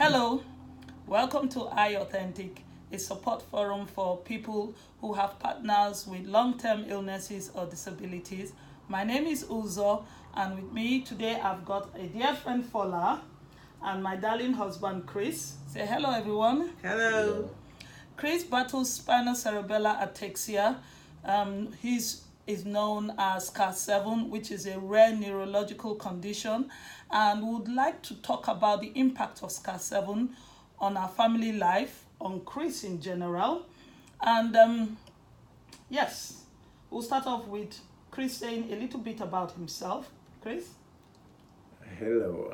Hello, welcome to iAuthentic, a support forum for people who have partners with long-term illnesses or disabilities. My name is Uzo, and with me today I've got a dear friend Fola and my darling husband Chris. Say hello, everyone. Hello. Chris battles Spinocerebellar Ataxia. He's is known as SCA7, which is a rare neurological condition, and would like to talk about the impact of SCA7 on our family life, on Chris in general. And yes, we'll start off with Chris saying a little bit about himself. Chris? Hello.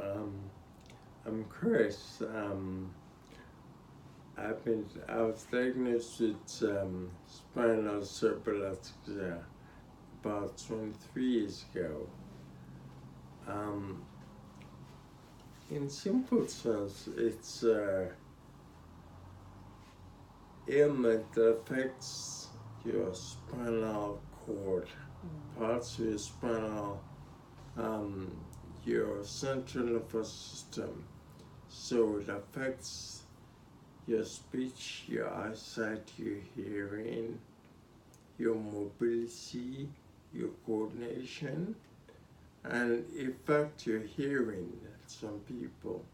I'm Chris. I was diagnosed with spinal cerebral ataxia about 23 years ago. In simple terms, it's ailment that affects your spinal cord, parts of your spinal, your central nervous system. So it affects your speech, your eyesight, your hearing, your mobility, your coordination, and in fact your hearing. Some people.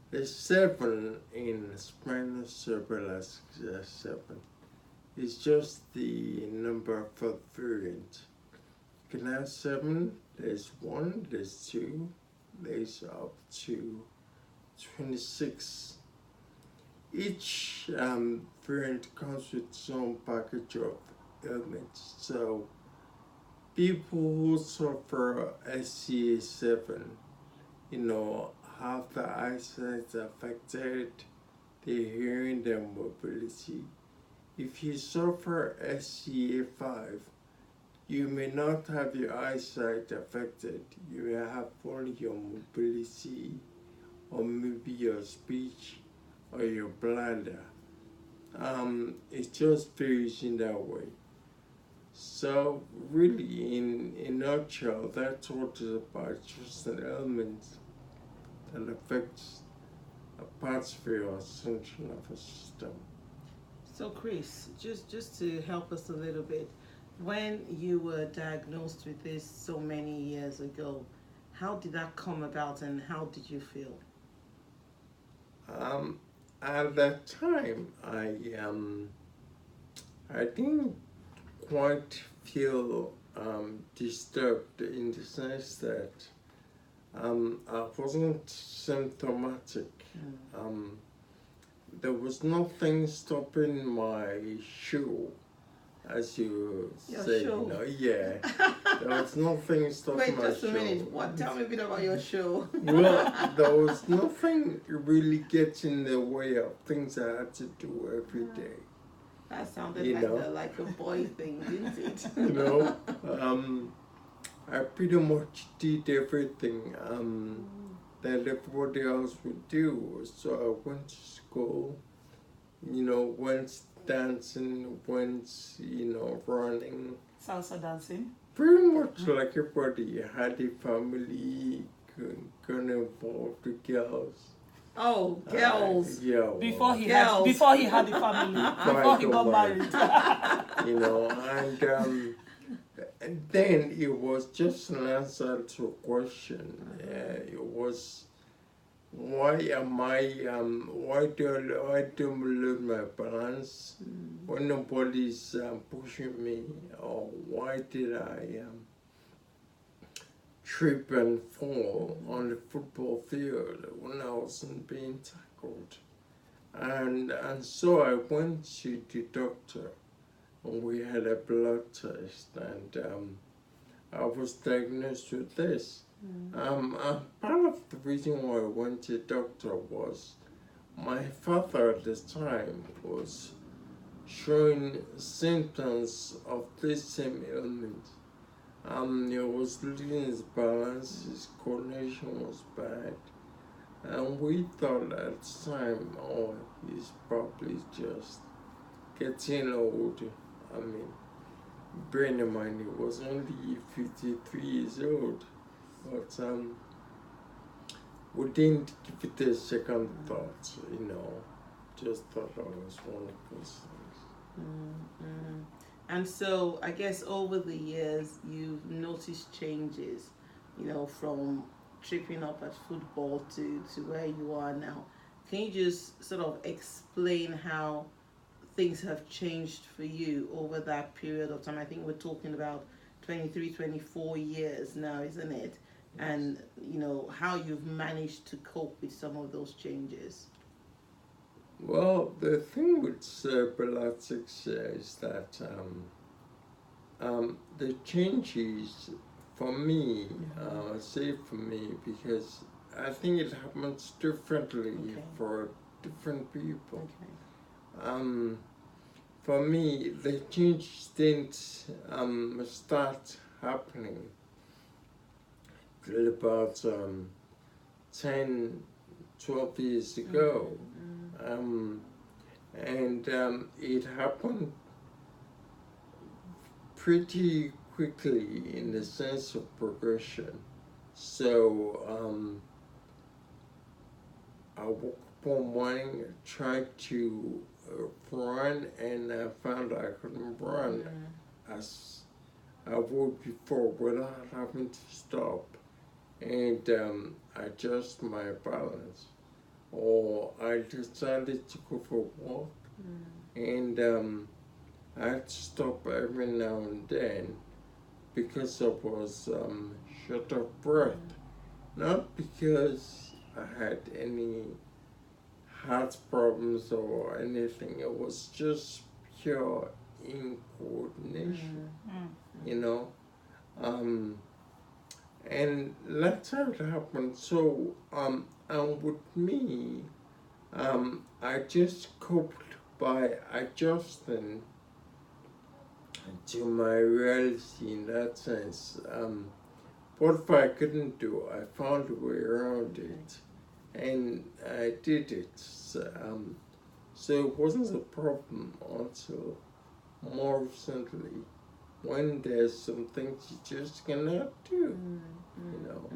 There's 7 in Spinocerebellar Ataxia 7. It's just the number for variant. You can have 7, there's 1, there's 2, there's up to 26. Each variant comes with its own package of ailments. So people who suffer SCA7, have the eyesight affected, their hearing, their mobility. If you suffer SCA5, you may not have your eyesight affected. You may have only your mobility, or maybe your speech, or your bladder. It just varies in that way. So really, in a nutshell, that's what it's about, just an element that affects parts of your central nervous system. So Chris, just to help us a little bit, when you were diagnosed with this so many years ago, how did that come about and how did you feel? At that time, I didn't quite feel disturbed in the sense that I wasn't symptomatic. There was nothing stopping my show, as you Your say. show? There was nothing stopping Wait, my just a show. minute. What? Tell me a bit about your show. Well, there was nothing really getting in the way of things I had to do every day. That sounded like a boy thing, didn't it? I pretty much did everything that everybody else would do. So I went to school, went dancing, went, running. Salsa dancing? Pretty much like everybody. I had a family, got involved with girls. Oh, girls. Before he had the family, before he got married. And then it was just an answer to a question. It was, why do I lose my balance when nobody's pushing me? Or why did I trip and fall on the football field when I wasn't being tackled? And so I went to the doctor. We had a blood test, and I was diagnosed with this. Part of the reason why I went to the doctor was my father at this time was showing symptoms of this same ailment. He was losing his balance, his coordination was bad, and we thought at the time, he's probably just getting old. Bearing in mind he was only 53 years old, but we didn't give it a second thought, you know. Just thought I was one of those things. Mm-hmm. And so I guess over the years you've noticed changes, you know, from tripping up at football to where you are now. Can you just sort of explain how things have changed for you over that period of time? I think we're talking about 23, 24 years now, isn't it? And, you know, how you've managed to cope with some of those changes. Well, the thing with cerebral ataxia is that the changes for me, I say for me because I think it happens differently for different people. For me, the change didn't start happening till about 10, 12 years ago. It happened pretty quickly in the sense of progression. So I woke up one morning, tried to run, and I found I couldn't run as I would before without having to stop and adjust my balance. Or I decided to go for a walk, and I had to stop every now and then because I was short of breath. Not because I had any heart problems or anything. It was just pure incoordination, you know. And that's how it happened. So, and with me, I just coped by adjusting to my reality in that sense. What if I couldn't do? I found a way around it, and I did it. So it wasn't a problem until more recently, when there's some things you just cannot do, you know.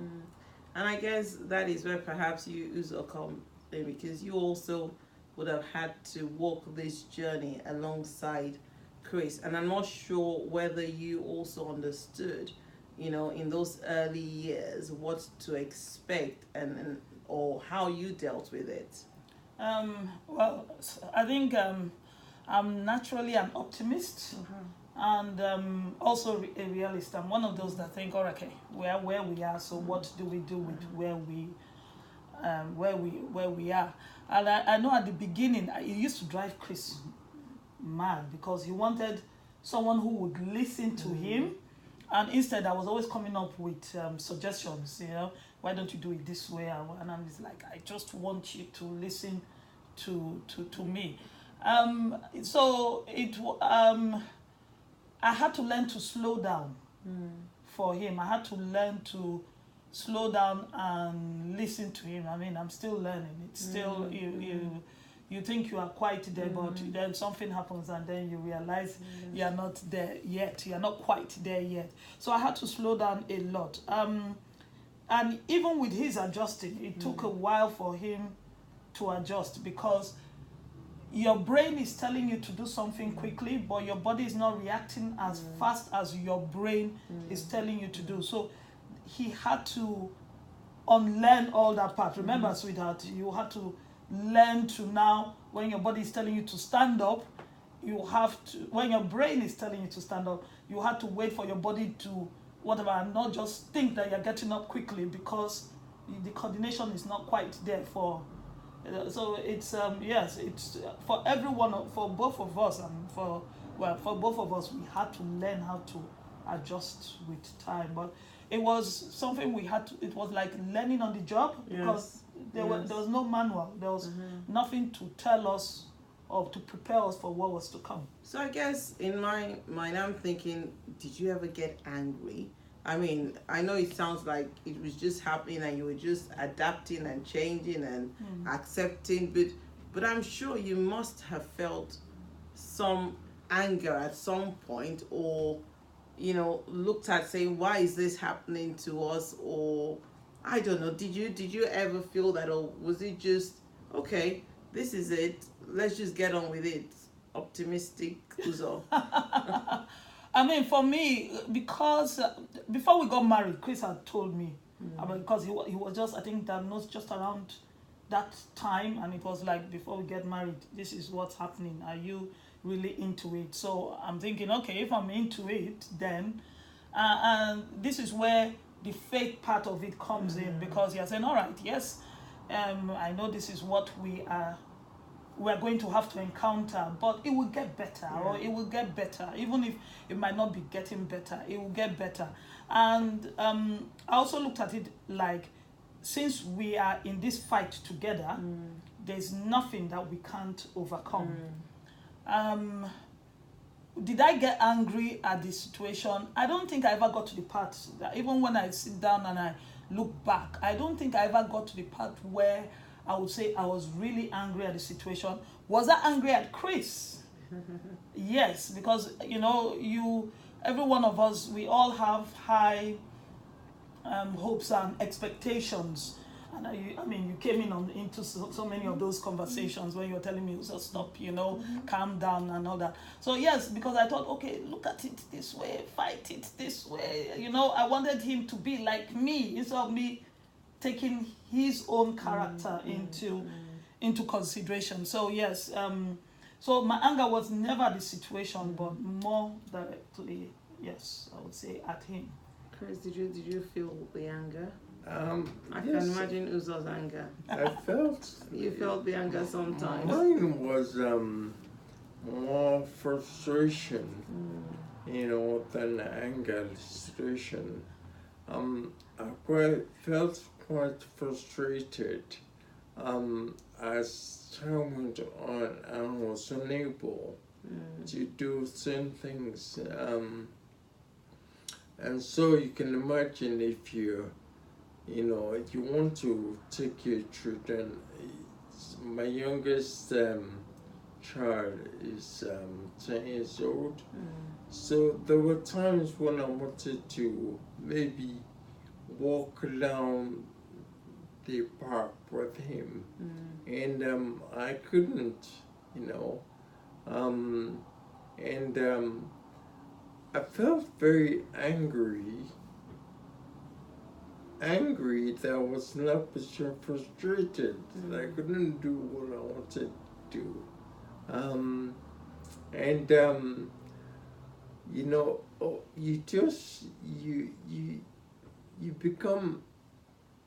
And I guess that is where perhaps you Uzo come in, because you also would have had to walk this journey alongside Chris. And I'm not sure whether you also understood, you know, in those early years what to expect and or how you dealt with it. Well, I think I'm naturally an optimist. And also a realist. I'm one of those that think, oh, okay, we're where we are, so what do we do with where we are? And I know at the beginning it used to drive Chris mad because he wanted someone who would listen to him, and instead I was always coming up with suggestions. You know, why don't you do it this way? And I'm just like, I just want you to listen to me. So it I had to learn to slow down for him. I had to learn to slow down and listen to him. I mean, I'm still learning. It's still, you think you are quite there, but then something happens and then you realize you are not there yet. You are not quite there yet. So I had to slow down a lot. And even with his adjusting, it took a while for him to adjust, because your brain is telling you to do something quickly, but your body is not reacting as fast as your brain is telling you to do. So he had to unlearn all that part. Remember, sweetheart, you had to learn to now, when your body is telling you to stand up, you have to, when your brain is telling you to stand up, you have to wait for your body to whatever, and not just think that you're getting up quickly, because the coordination is not quite there for. So it's yes, it's for everyone, for both of us, and for both of us, we had to learn how to adjust with time. But it was something we had to. It was like learning on the job, because there was no manual. There was nothing to tell us or to prepare us for what was to come. So I guess in my mind, I'm thinking, did you ever get angry? I mean, I know it sounds like it was just happening and you were just adapting and changing and accepting, but I'm sure you must have felt some anger at some point, or, you know, looked at saying, why is this happening to us? Or, I don't know. Did you ever feel that, or was it just okay? This is it. Let's just get on with it. Optimistic, Uzo. I mean, for me, because before we got married, Chris had told me, because he was just, I think, diagnosed just around that time, and it was like, before we get married, this is what's happening. Are you really into it? So I'm thinking, okay, if I'm into it, then, and this is where the faith part of it comes in, because you're saying, all right, yes, I know this is what we're going to have to encounter, but it will get better, or it will get better. Even if it might not be getting better, it will get better. And I also looked at it like, since we are in this fight together, there's nothing that we can't overcome. Did I get angry at the situation? I don't think I ever got to the part that, even when I sit down and I look back, I don't think I ever got to the part where I would say I was really angry at the situation. Was I angry at Chris? Yes, because every one of us, we all have high hopes and expectations. And I mean, you came into so many of those conversations when you were telling me, so stop, calm down and all that. So yes, because I thought, okay, look at it this way, fight it this way. I wanted him to be like me, instead of me taking his own character into consideration. So yes, so my anger was never the situation, but more directly, yes, I would say, at him. Chris, did you feel the anger? I can Yes, imagine Uzo's anger. I felt. You felt the anger sometimes. Mine was more frustration, than anger situation. I felt quite frustrated as time went on. I was unable to do certain things, and so you can imagine, if you want to take your children. My youngest child is 10 years old, so there were times when I wanted to maybe walk down the park with him, and I couldn't, and I felt very angry that I was in that position, frustrated that I couldn't do what I wanted to do, you become,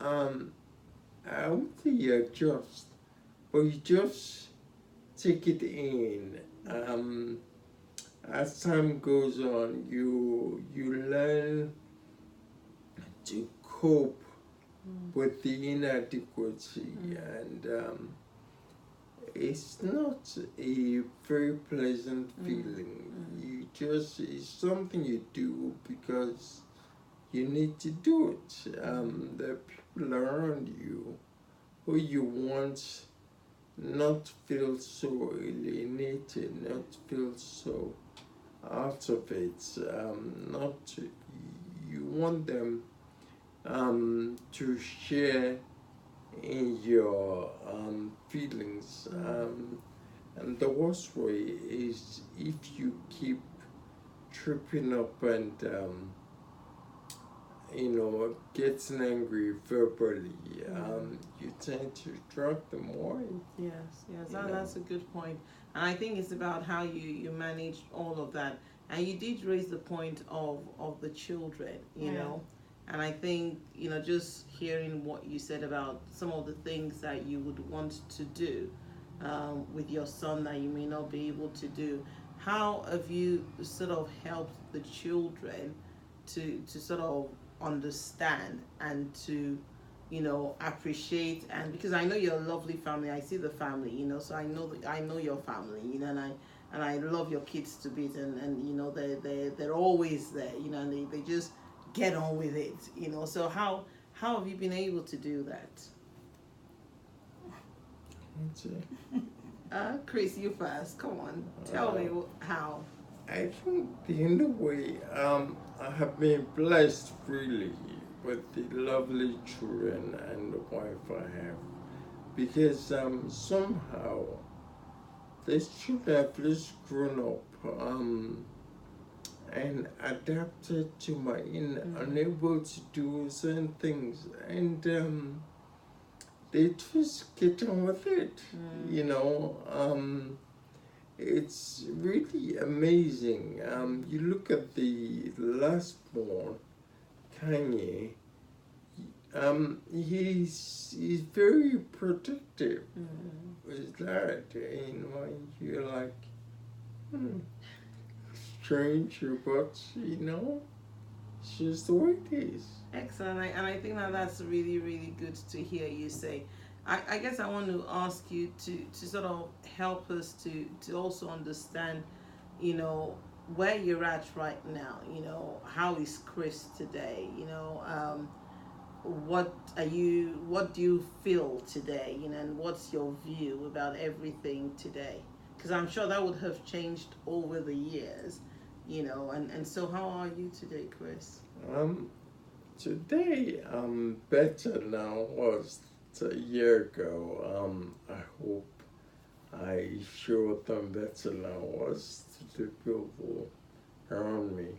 I won't say you adjust, but you just take it in. As time goes on, you learn to cope with the inadequacy, and it's not a very pleasant feeling. It's something you do because you need to do it. There are people around you who you want not feel so alienated, not feel so out of it. You want them to share in your feelings, and the worst way is if you keep tripping up and getting angry verbally. You tend to drag them more. Yes, that's a good point. And I think it's about how you manage all of that. And you did raise the point of the children, you know. And I think, just hearing what you said about some of the things that you would want to do with your son that you may not be able to do, how have you sort of helped the children to sort of understand and to, appreciate? And because I know you're a lovely family, I see the family, so I know your family, and I love your kids to bits, and they're always there, and they just get on with it, So how have you been able to do that? Chris, you first. Come on, tell me how. I think the only way I have been blessed really with the lovely children and the wife I have, because somehow these children have just grown up and adapted to my unable to do certain things, and they just get on with it, you know. It's really amazing. You look at the last born, Kanye. He's very protective with that, you know. You're like, strange, but you know, it's just the way it is. Excellent, and I think that that's really, really good to hear you say. I guess I want to ask you to sort of help us to also understand, you know, where you're at right now. You know, how is Chris today? You know, what do you feel today? You know, and what's your view about everything today? Because I'm sure that would have changed over the years. You know, and so how are you today, Chris? Today I'm better now was a year ago. I hope I showed them better now was to the people around me.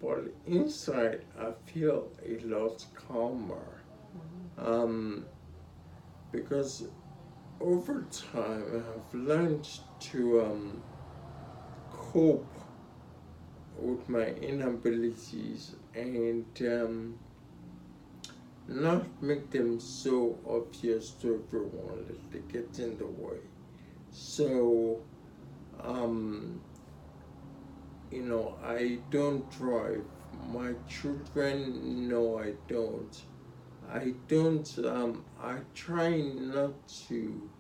But inside I feel a lot calmer. Because over time I've learned to cope with my inabilities and not make them so obvious to everyone that they get in the way. So, you know, I don't drive. My children, no, I don't. I I try not to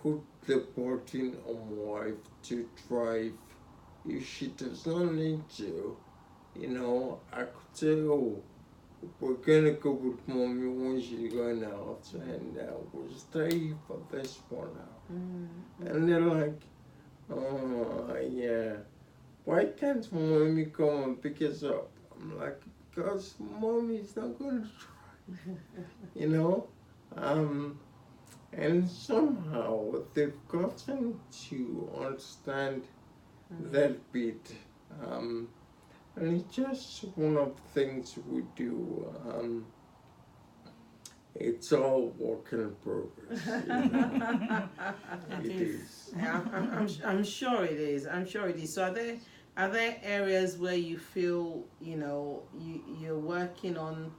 put the burden on my wife to drive. If she does not need to, you know, I could say, oh, we're gonna go with mommy when she's going out, and we'll stay for this one hour. And they're like, oh, yeah, why can't mommy come and pick us up? I'm like, because mommy's not gonna try, you know? And somehow they've gotten to understand that bit. And it's just one of the things we do. It's all work in progress. You know? It is. Yeah, I'm sure it is. I'm sure it is. So are there areas where you feel, you know, you're working on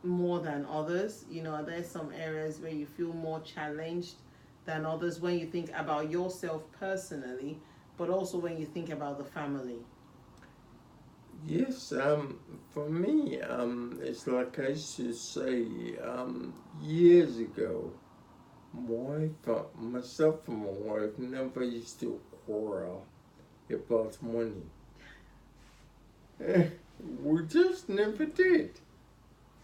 more than others? You know, are there some areas where you feel more challenged than others when you think about yourself personally, but also when you think about the family? Yes, for me, it's like I used to say years ago, myself and my wife never used to quarrel about money. We just never did.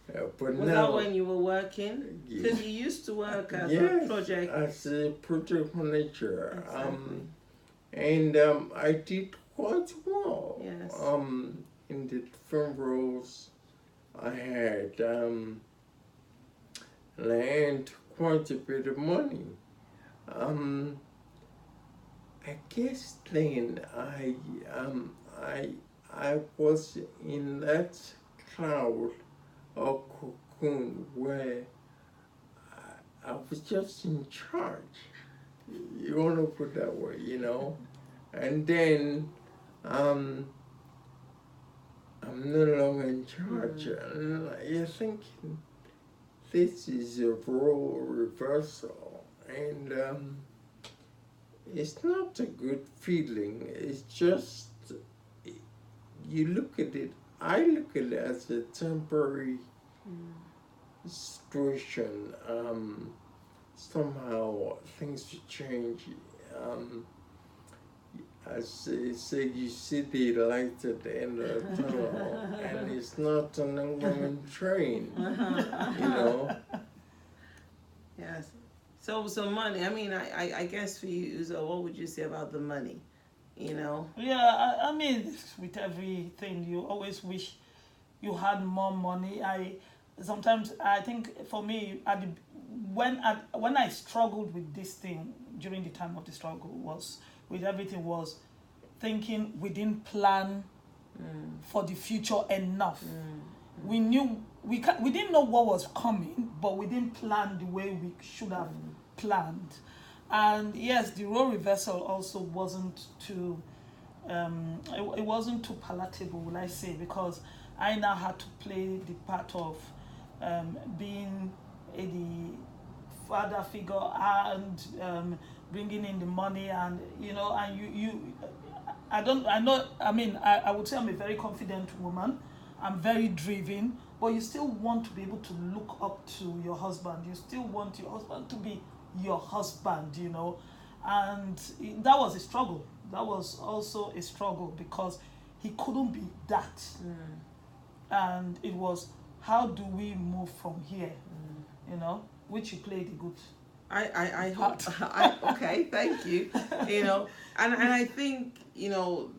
But Was now, that when you were working? Because you used to work as a project. as a project manager. Exactly. And I did quite well. Yes. In the different roles I had, and I earned quite a bit of money. I guess then I was in that cloud or cocoon where I was just in charge. You want to put it that way, you know? And then I'm no longer in charge. And you're thinking, this is a role reversal. And it's not a good feeling. It's just, you look at it, I look at it as a temporary situation. Somehow things will change. As they say, you see the light at the end of the tunnel, and it's not an ongoing train, you know? Yes. So money, I mean, I guess for you, Uzo, what would you say about the money? You know? Yeah, I mean, with everything, you always wish you had more money. Sometimes I think for me when I struggled with this thing during the time of the struggle was with everything was thinking we didn't plan for the future enough. We knew we didn't know what was coming, but we didn't plan the way we should have planned. And yes, the role reversal also wasn't too it wasn't too palatable, will I say, because I now had to play the part of being the father figure and bringing in the money, and I would say I'm a very confident woman. I'm very driven, but you still want to be able to look up to your husband. You still want your husband to be your husband, and that was a struggle. That was also a struggle because he couldn't be that. And it was, how do we move from here? Which you played a good I hope. part. Okay, thank you. And I think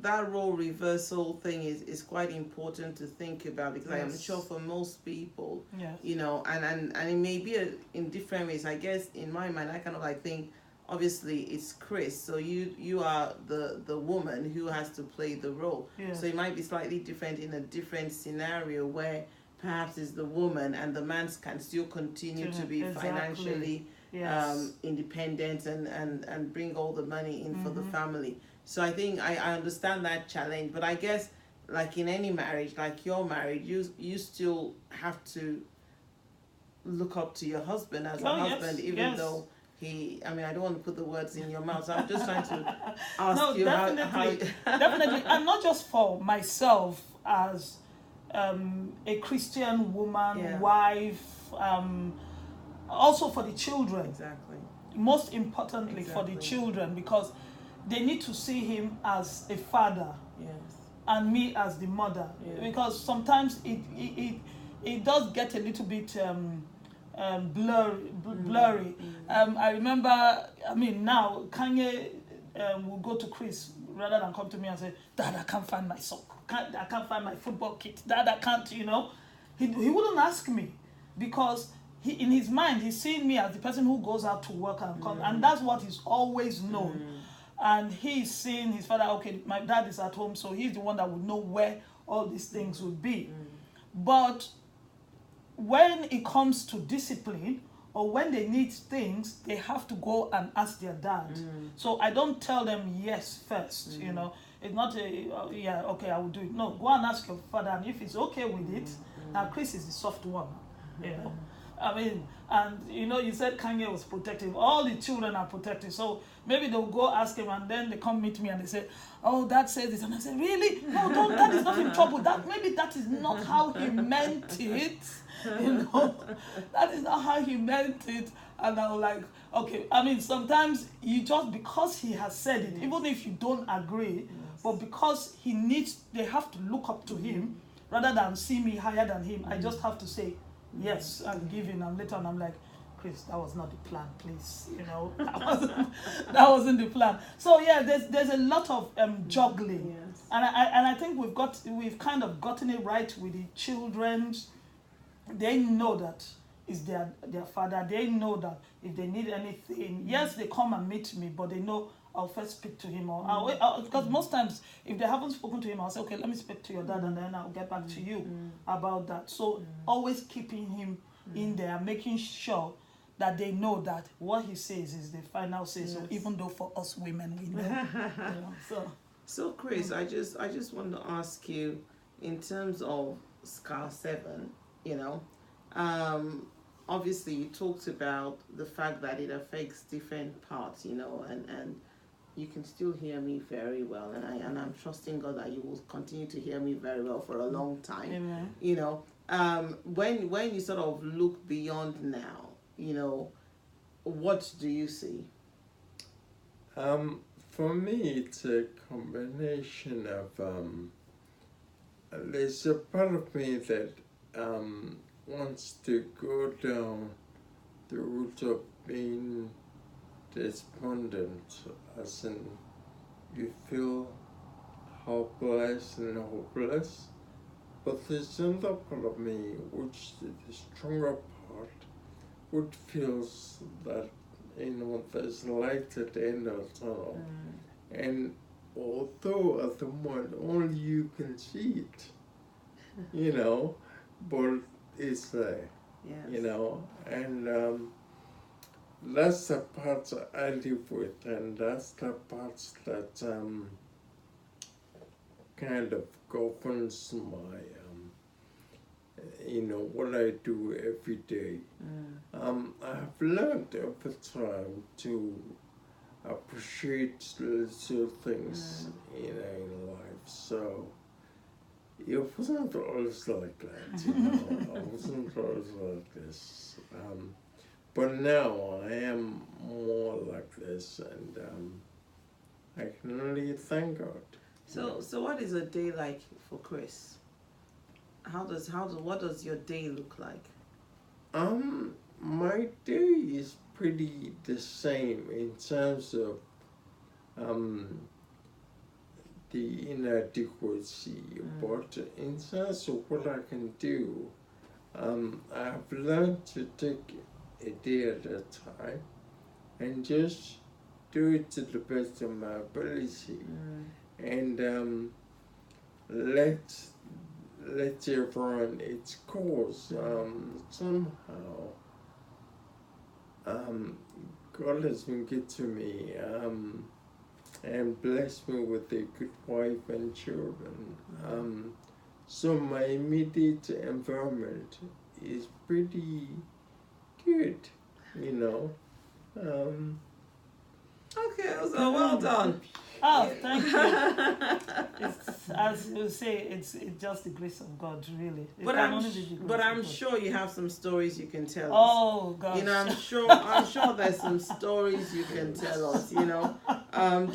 that role reversal thing is quite important to think about, because I am Yes. sure for most people, Yes. and it may be in different ways. I guess in my mind, I kind of like think, obviously it's Chris, so you are the woman who has to play the role. Yeah. So it might be slightly different in a different scenario where perhaps it's the woman and the man can still continue to be Exactly. financially Yes. independent and bring all the money in for the family. So I think I understand that challenge, but I guess like in any marriage, like your marriage, you still have to look up to your husband as a husband, yes, even yes. though I don't want to put the words in your mouth, so I'm just trying to ask No, you definitely, how definitely, and not just for myself as a Christian woman, Yeah. wife, also for the children. Exactly. Most importantly, for the Exactly. children, because they need to see him as a father Yes. and me as the mother. Yeah. Because sometimes it does get a little bit blurry. I remember, now Kanye will go to Chris rather than come to me and say, Dad, I can't find my sock. I can't find my football kit. Dad, I can't, He wouldn't ask me, because in his mind, he's seeing me as the person who goes out to work and comes, and that's what he's always known. And he's seeing his father, okay, my dad is at home, so he's the one that would know where all these things would be. But when it comes to discipline, or when they need things, they have to go and ask their dad. So I don't tell them yes first, It's not yeah, okay, I will do it. No, go and ask your father, and if he's okay with it, now Chris is the soft one, and you said Kanye was protective. All the children are protective. So maybe they'll go ask him, and then they come meet me and they say, "Oh, Dad says this," and I say, "Really? No, don't. Dad is not in trouble. Maybe that is not how he meant it. That is not how he meant it." And I'm like, okay. Sometimes you just, because he has said it, even if you don't agree, but because they have to look up to him rather than see me higher than him. I just have to say yes and give in, and later on I'm like, Chris, that was not the plan, please. That wasn't the plan. So yeah, there's a lot of juggling, Yes. and I think we've kind of gotten it right with the children. They know that it's their father. They know that if they need anything, yes, they come and meet me, but they know I'll first speak to him, or because most times if they haven't spoken to him, I'll say, okay, let me speak to your dad, and then I'll get back to you about that. So always keeping him in there, making sure that they know that what he says is the final say. So even though for us women, we know. So Chris, I just want to ask you, in terms of SCA7, obviously you talked about the fact that it affects different parts, and you can still hear me very well, and I'm trusting God that you will continue to hear me very well for a long time. Amen. When you sort of look beyond now, what do you see? For me, it's a combination of there's a part of me that wants to go down the route of being despondent, as in you feel hopeless and hopeless, But there's another part of me, which the stronger part, which feels that, there's light at the end of the tunnel. And although at the moment only you can see it, but it's there, and that's the part I live with, and that's the part that kind of governs my, what I do every day. I've learned over time to appreciate little things in life. So it wasn't always like that, I wasn't always like this. But now I am more like this, and I can only thank God. So what is a day like for Chris? What does your day look like? My day is pretty the same in terms of the inadequacy, but in terms of what I can do, I've learned to take a day at a time and just do it to the best of my ability, and let it run its course. Somehow, God has been good to me, and blessed me with a good wife and children. So my immediate environment is pretty good, Okay, so well done. Oh, thank you. It's, as you say, it's just the grace of God, really. It But can only be the grace I'm of God. sure you have some stories you can tell us. Oh gosh. I'm sure there's some stories you can tell us. Do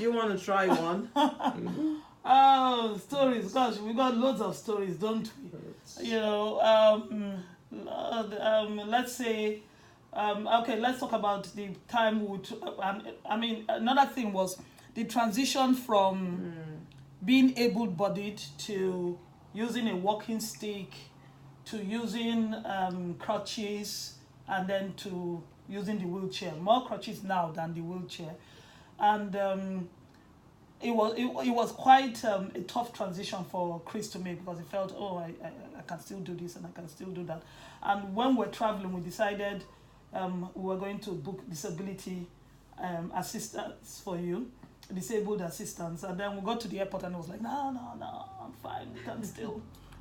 you want to try one? Oh, stories. Gosh, we got loads of stories, don't we? Let's say, okay, let's talk about the time another thing was the transition from being able-bodied to using a walking stick, to using crutches, and then to using the wheelchair. More crutches now than the wheelchair. And it was quite a tough transition for Chris to make, because he felt, I can still do this and I can still do that. And when we're traveling, we decided we were going to book disability assistance for you, disabled assistance. And then we got to the airport and I was like, no, I'm fine.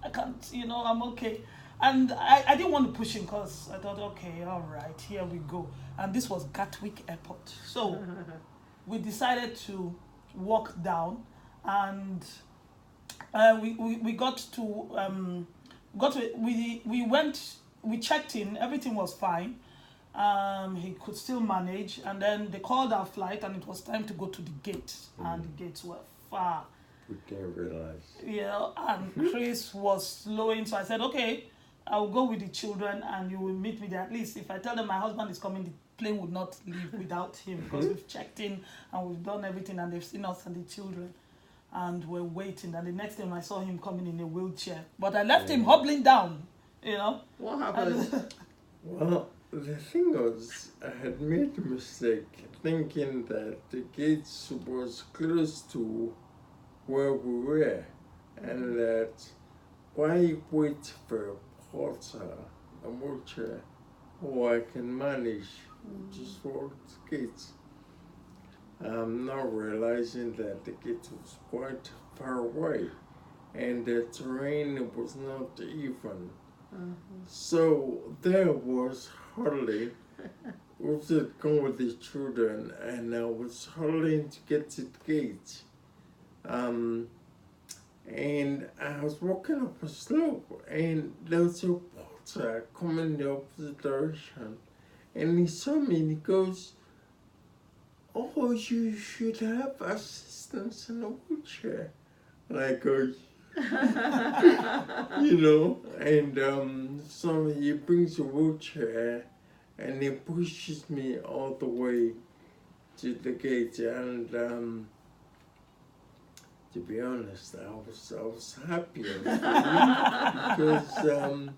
I can't, I'm okay. And I didn't want to push him, because I thought, okay, all right, here we go. And this was Gatwick Airport. So we decided to walk down, and we checked in, everything was fine. He could still manage, and then they called our flight, and it was time to go to the gate, and the gates were far. We didn't realize. And Chris was slowing, so I said, okay, I'll go with the children and you will meet me there. At least if I tell them my husband is coming, the plane would not leave without him, because we've checked in and we've done everything, and they've seen us and the children, and we're waiting. And the next time I saw him coming in a wheelchair, but I left him hobbling down, What happened? Well, the thing was, I had made a mistake thinking that the gates was close to where we were, and that why wait for a porter, a wheelchair, or I can manage just walk the gates. I'm now realizing that the gate was quite far away, and the terrain was not even. So there was hardly, we was going with the children, and I was hurrying to get to the gate. And I was walking up a slope, and there was a porter coming the opposite direction, and he saw me and he goes, "Oh, you should have assistance in a wheelchair." And I go, and so he brings a wheelchair and he pushes me all the way to the gate, and to be honest, I was happy because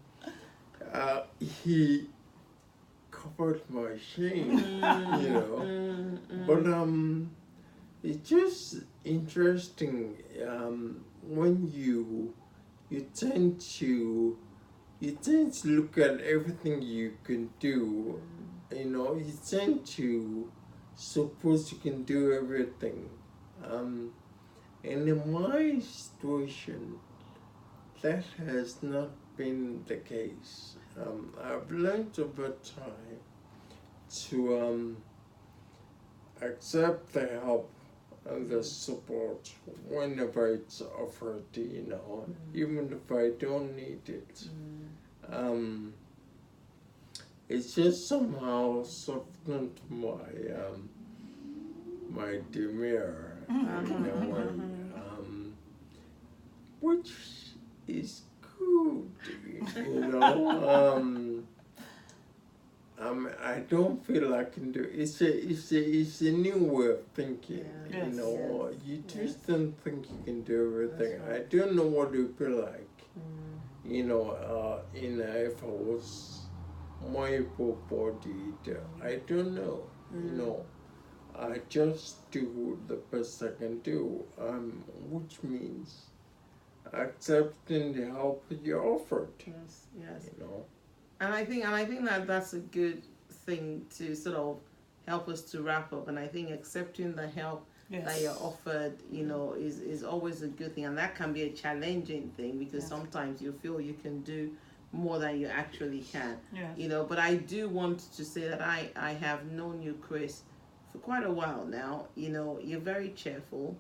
he covered my shame, you know. But it's just interesting when you tend to look at everything you can do. You know, you tend to suppose you can do everything. And in my situation, that has not been the case. I've learned over time to accept the help and the support whenever it's offered, you know, even if I don't need it. It's just somehow softened my demeanor in a way, which is good, you know. I don't feel I can do it. It's a new way of thinking, you know. You just don't think you can do everything. Right. I don't know what it would be like, you know, if I was more able-bodied. I don't know, you know. I just do the best I can do, which means accepting the help you're offered. Yes, yes. You know. And I think that that's a good thing to sort of help us to wrap up. And I think accepting the help that you're offered, you know, is always a good thing. And that can be a challenging thing because sometimes you feel you can do more than you actually can. You know, but I do want to say that I have known you, Chris, for quite a while now. You know, you're very cheerful,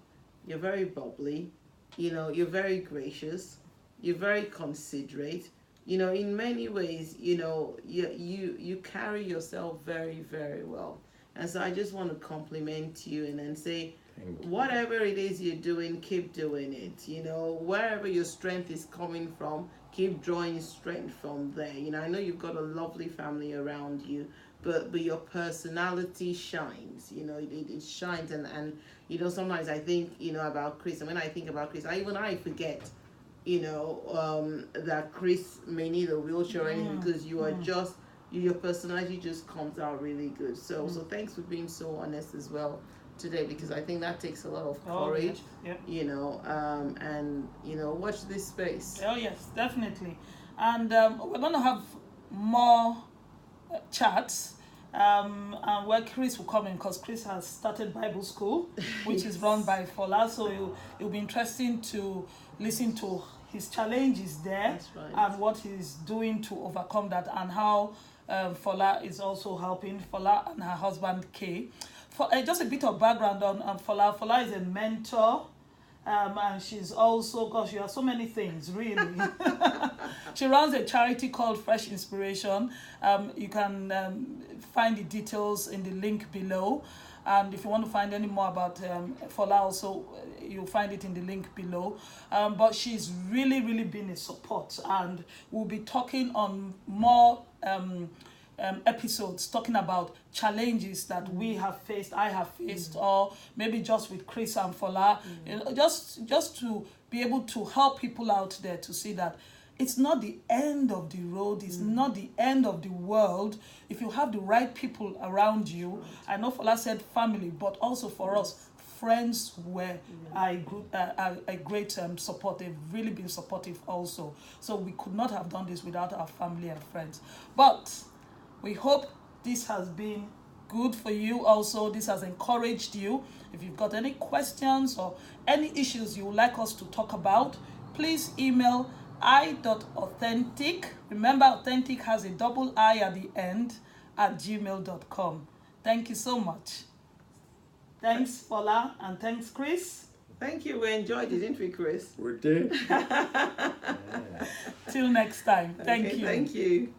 you're very bubbly, you know, you're very gracious, you're very considerate. You know, in many ways, you know, you carry yourself very, very well. And so I just want to compliment you and then say, whatever it is you're doing, keep doing it. You know, wherever your strength is coming from, keep drawing strength from there. You know, I know you've got a lovely family around you, but your personality shines. You know, it shines. And, you know, sometimes I think, you know, about Chris, and when I think about Chris, I forget, you know, that Chris may need a wheelchair or anything because you are just, your personality just comes out really good. So thanks for being so honest as well today, because I think that takes a lot of courage, you know, and, you know, watch this space. Oh, yes, definitely. And we're going to have more chats and where Chris will come in, because Chris has started Bible school, which is run by Fola. So it'll be interesting to listen to his challenges there and what he's doing to overcome that, and how Fola is also helping, Fola and her husband Kay. For just a bit of background on Fola. Fola is a mentor, and she's also, gosh, you have so many things, really. She runs a charity called Fresh Inspiration. You can find the details in the link below. And if you want to find any more about Fola also, you'll find it in the link below. But she's really, really been a support. And we'll be talking on more episodes talking about challenges that we have faced, I have faced, or maybe just with Chris and Fola, you know, just to be able to help people out there to see that it's not the end of the road, it's not the end of the world if you have the right people around you. I know Fola said family, but also for us, friends were a great support. They've really been supportive also. So we could not have done this without our family and friends. But we hope this has been good for you also. This has encouraged you. If you've got any questions or any issues you would like us to talk about, please email i.authentic. Remember, authentic has a double I at the end, @gmail.com. Thank you so much. Thanks, Fola, and thanks, Chris. Thank you. We enjoyed it, didn't we, Chris? We did. Till next time. Thank you. Thank you.